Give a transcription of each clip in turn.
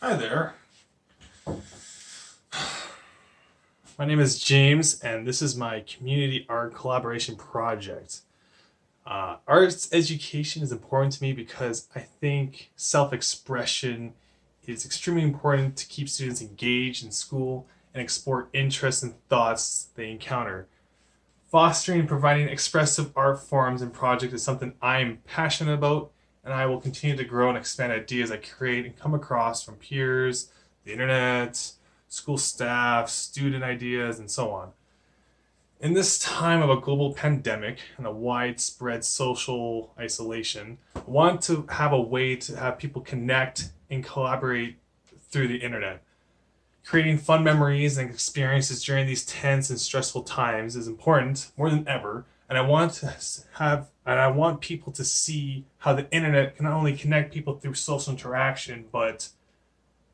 Hi there. My name is James, and this is my community art collaboration project. Arts education is important to me because I think self expression is extremely important to keep students engaged in school and explore interests and thoughts they encounter. Fostering and providing expressive art forms and projects is something I'm passionate about, and I will continue to grow and expand ideas I create and come across from peers, the internet, school staff, student ideas, and so on. In this time of a global pandemic and a widespread social isolation, I want to have a way to have people connect and collaborate through the internet. Creating fun memories and experiences during these tense and stressful times is important more than ever, and I want people to see how the internet can not only connect people through social interaction, but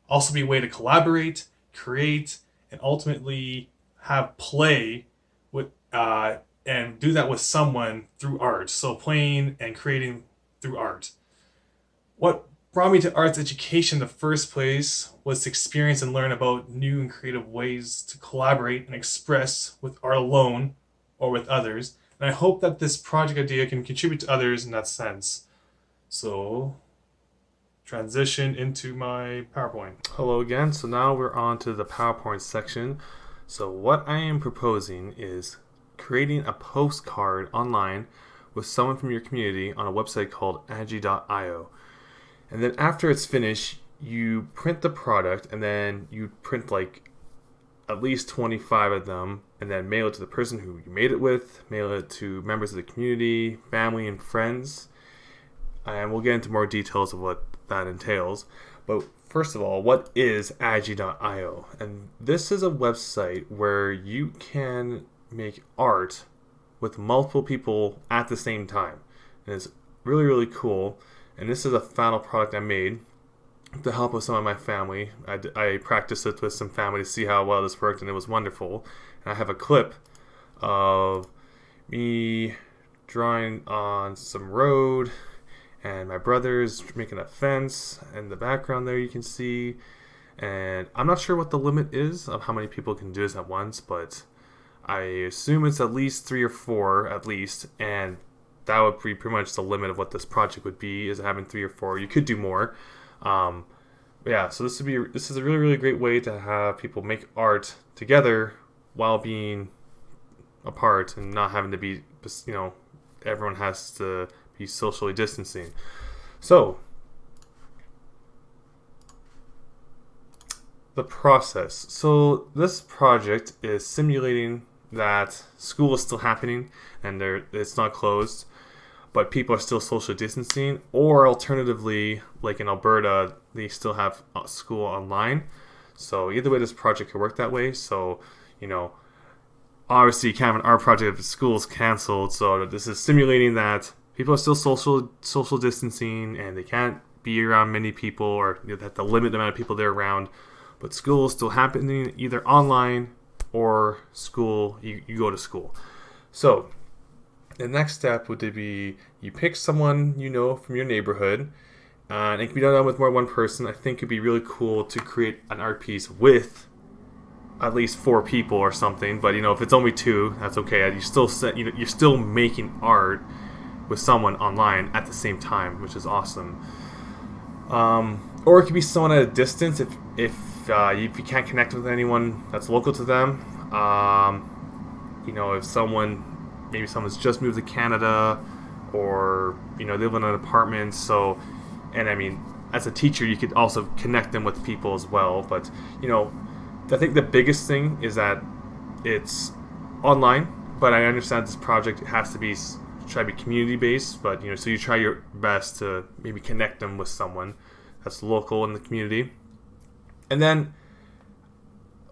also be a way to collaborate, create, and ultimately have play with and do that with someone through art. So playing and creating through art. What brought me to arts education in the first place was to experience and learn about new and creative ways to collaborate and express with art alone or with others. And I hope that this project idea can contribute to others in that sense. So, transition into my PowerPoint. Hello again. So now we're on to the PowerPoint section. So what I am proposing is creating a postcard online with someone from your community on a website called agi.io. And then after it's finished, you print the product, and then you print like at least 25 of them, and then mail it to the person who you made it with, mail it to members of the community, family, and friends. And we'll get into more details of what that entails. But first of all, what is agi.io? And this is a website where you can make art with multiple people at the same time. And it's really, really cool. And this is a final product I made with the help of some of my family. I practiced it with some family to see how well this worked, and it was wonderful. And I have a clip of me drawing on some road, and my brother's making a fence. In the background there you can see. And I'm not sure what the limit is of how many people can do this at once, but I assume it's at least 3 or 4 at least, and that would be pretty much the limit of what this project would be, is having 3 or 4. You could do more. Yeah, so this is a really, really great way to have people make art together while being apart and not having to be, everyone has to be socially distancing. So, the process. So this project is simulating that school is still happening and it's not closed, but people are still social distancing, or alternatively, like in Alberta, they still have school online. So either way, this project could work that way. So, obviously you can't have an art project if the school's canceled. So this is simulating that people are still social distancing and they can't be around many people, or they have to limit the amount of people they're around. But school is still happening either online or school. You go to school. So the next step would be you pick someone from your neighborhood, and it can be done with more than one person. I think it'd be really cool to create an art piece with at least 4 people or something. But if it's only 2, that's okay. You're still making art with someone online at the same time, which is awesome. Or it could be someone at a distance if you can't connect with anyone that's local to them. If maybe someone's just moved to Canada, or they live in an apartment. So, and I mean, as a teacher, you could also connect them with people as well. But I think the biggest thing is that it's online. But I understand this project has to try to be community based. But so you try your best to maybe connect them with someone that's local in the community. And then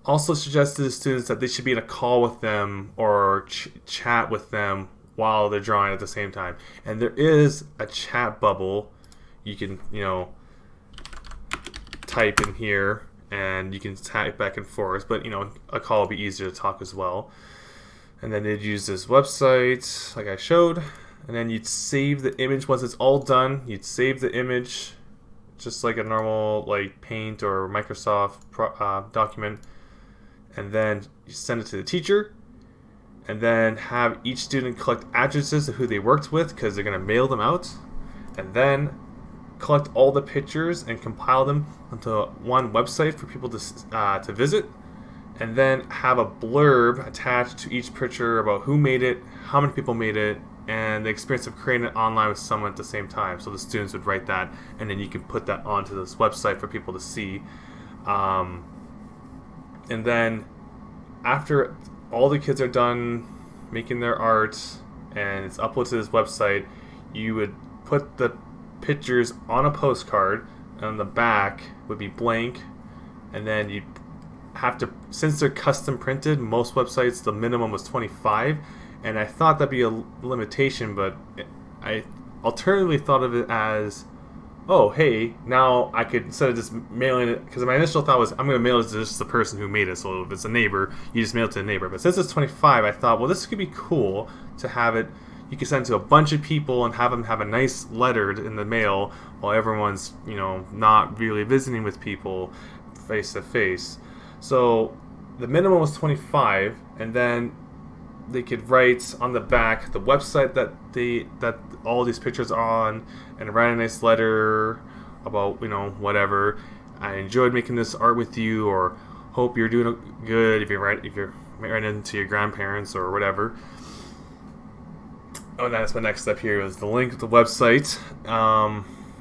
also suggest to the students that they should be in a call with them or chat with them while they're drawing at the same time. And there is a chat bubble. You can, type in here and you can type back and forth. But, a call will be easier to talk as well. And then they'd use this website like I showed. And then you'd save the image. Once it's all done, you'd save the image just like a normal like Paint or Microsoft document, and then you send it to the teacher, and then have each student collect addresses of who they worked with because they're going to mail them out, and then collect all the pictures and compile them onto one website for people to visit, and then have a blurb attached to each picture about who made it, how many people made it, and the experience of creating it online with someone at the same time. So the students would write that, and then you can put that onto this website for people to see. And then after all the kids are done making their art and it's uploaded to this website, you would put the pictures on a postcard, and on the back would be blank, and then you have to, since they're custom printed, most websites the minimum was 25, and I thought that'd be a limitation, but I alternatively thought of it as, oh hey, now I could, instead of just mailing it, because my initial thought was I'm going to mail it to just the person who made it, so if it's a neighbor, you just mail it to the neighbor. But since it's 25, I thought, well, this could be cool to have it, you could send it to a bunch of people and have them have a nice letter in the mail while everyone's, not really visiting with people face to face. So the minimum was 25, and then they could write on the back the website that all these pictures are on, and write a nice letter about whatever. I enjoyed making this art with you, or hope you're doing good if you're writing to your grandparents or whatever. Oh, that's my next step here, was the link to the website.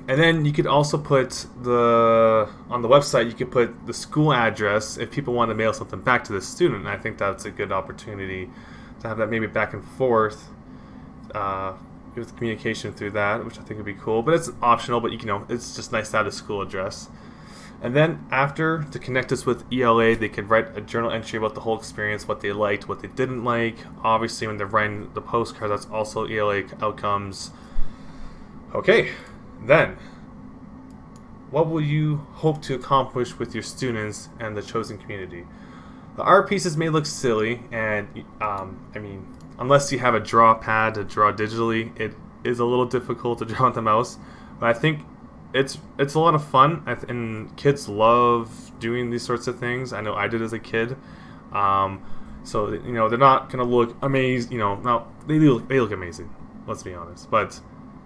And then you could also put on the website, you could put the school address if people want to mail something back to the student. And I think that's a good opportunity to have that maybe back and forth with communication through that, which I think would be cool. But it's optional, but it's just nice to have a school address. And then after, to connect us with ELA, they could write a journal entry about the whole experience, what they liked, what they didn't like. Obviously, when they're writing the postcard, that's also ELA outcomes. Okay, then, what will you hope to accomplish with your students and the chosen community? The art pieces may look silly, and unless you have a draw pad to draw digitally, it is a little difficult to draw with the mouse. But I think it's a lot of fun, and kids love doing these sorts of things. I know I did as a kid. So they're not gonna look amazing. No, they look amazing. Let's be honest. But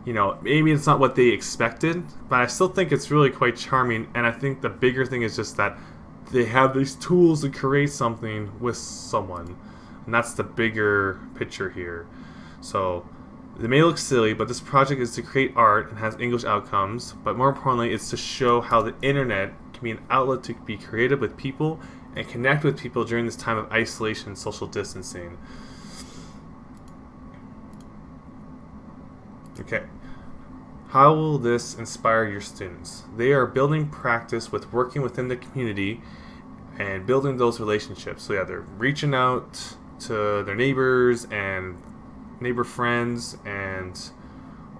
maybe it's not what they expected, but I still think it's really quite charming. And I think the bigger thing is just that they have these tools to create something with someone, and that's the bigger picture here. So they may look silly, but this project is to create art and has English outcomes, but more importantly, it's to show how the internet can be an outlet to be creative with people and connect with people during this time of isolation and social distancing. Okay. How will this inspire your students? They are building practice with working within the community and building those relationships. So yeah, they're reaching out to their neighbors and neighbor friends,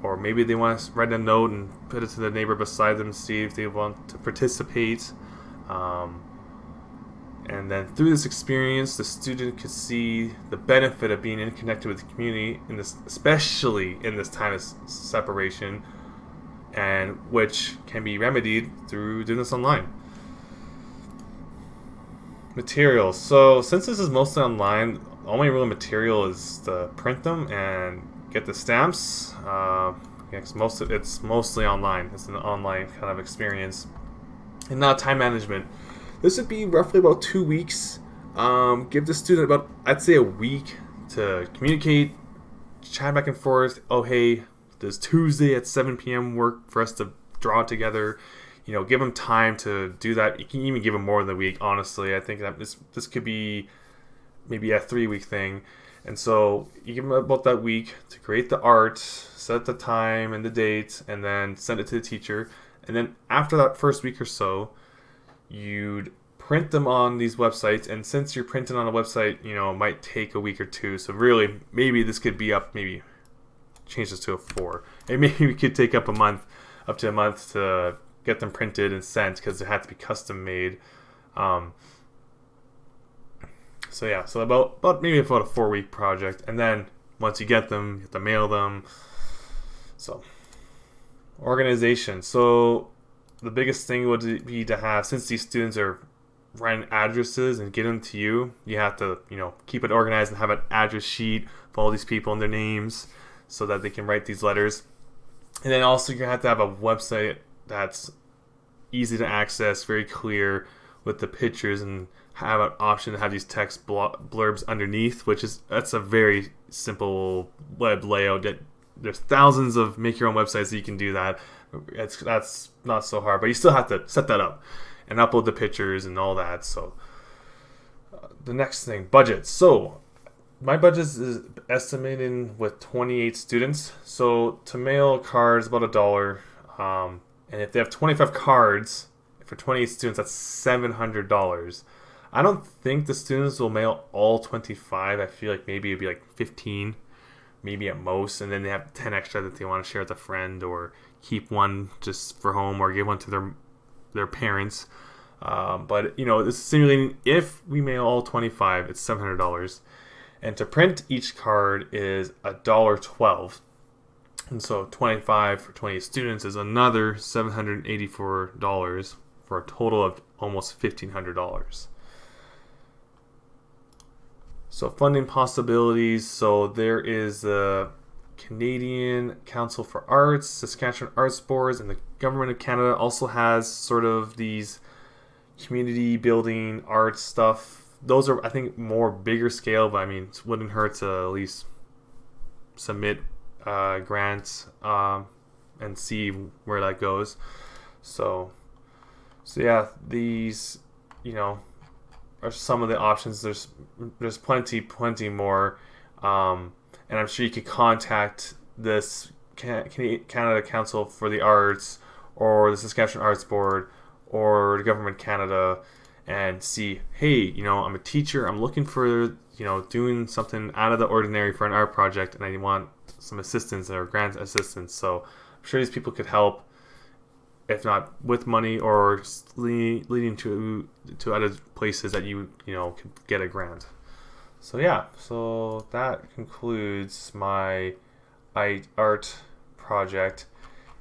or maybe they want to write a note and put it to the neighbor beside them, see if they want to participate. And then through this experience, the student could see the benefit of being connected with the community, especially in this time of separation, and which can be remedied through doing this online. Materials. So since this is mostly online, the only real material is to print them and get the stamps. It's mostly online. It's an online kind of experience. And now time management. This would be roughly about 2 weeks. Give the student about, I'd say, a week to communicate, chat back and forth. Oh, hey, does Tuesday at 7 p.m. work for us to draw together? Give them time to do that. You can even give them more than a week, honestly. I think that this could be maybe a 3-week thing. And so you give them about that week to create the art, set the time and the date, and then send it to the teacher. And then after that first week or so, you'd print them on these websites. And since you're printing on a website, it might take a week or two. So really, maybe this could be maybe change this to a 4. And maybe we could take up to a month to get them printed and sent, because they have to be custom made. So about maybe about a 4-week project, and then once you get them, you have to mail them. So organization. So the biggest thing would be to have, since these students are writing addresses and get them to you, you have to, keep it organized and have an address sheet for all these people and their names so that they can write these letters. And then also you have to have a website that's easy to access, very clear with the pictures, and have an option to have these text blurbs underneath, that's a very simple web layout. There's thousands of make your own websites that you can do that. That's not so hard, but you still have to set that up and upload the pictures and all that. So the next thing, budget. So my budget is estimated with 28 students. So to mail a card is about $1. And if they have 25 cards for 28 students, that's $700. I don't think the students will mail all 25. I feel like maybe it'd be like 15, maybe at most, and then they have 10 extra that they want to share with a friend, or keep one just for home, or give one to their parents. But this is simulating if we mail all 25, it's $700, and to print each card is $1.12. And so 25 for 28 students is another $784 for a total of almost $1,500. So funding possibilities. So there is the Canadian Council for Arts, Saskatchewan Arts Boards, and the Government of Canada also has sort of these community building arts stuff. Those are, I think, more bigger scale, but I mean, it wouldn't hurt to at least submit grants and see where that goes. So yeah, these are some of the options. There's plenty more, and I'm sure you could contact this Canada Council for the Arts, or the Saskatchewan Arts Board, or the Government of Canada, and see, hey, I'm a teacher, I'm looking for doing something out of the ordinary for an art project, and I want some assistance or grant assistance. So I'm sure these people could help, if not with money, or leading to other places that you could get a grant. So yeah, so that concludes my art project.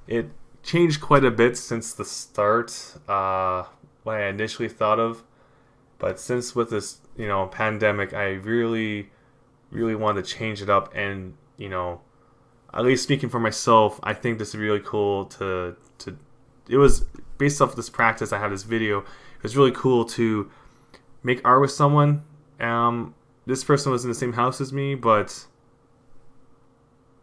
It changed quite a bit since the start, what I initially thought of, but since with this pandemic, I really wanted to change it up, and at least speaking for myself, I think this is really cool to it was based off this practice. I have this video. It was really cool to make art with someone. This person was in the same house as me, but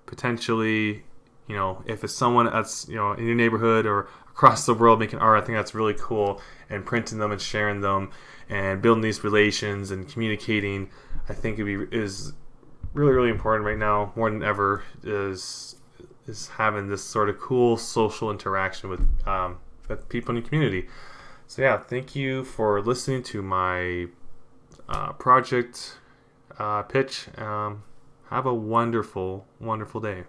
potentially, if it's someone that's, in your neighborhood or across the world making art, I think that's really cool. And printing them and sharing them and building these relations and communicating, I think is really important right now, more than ever, is having this sort of cool social interaction with people in the community. So yeah, thank you for listening to my project pitch. Have a wonderful day.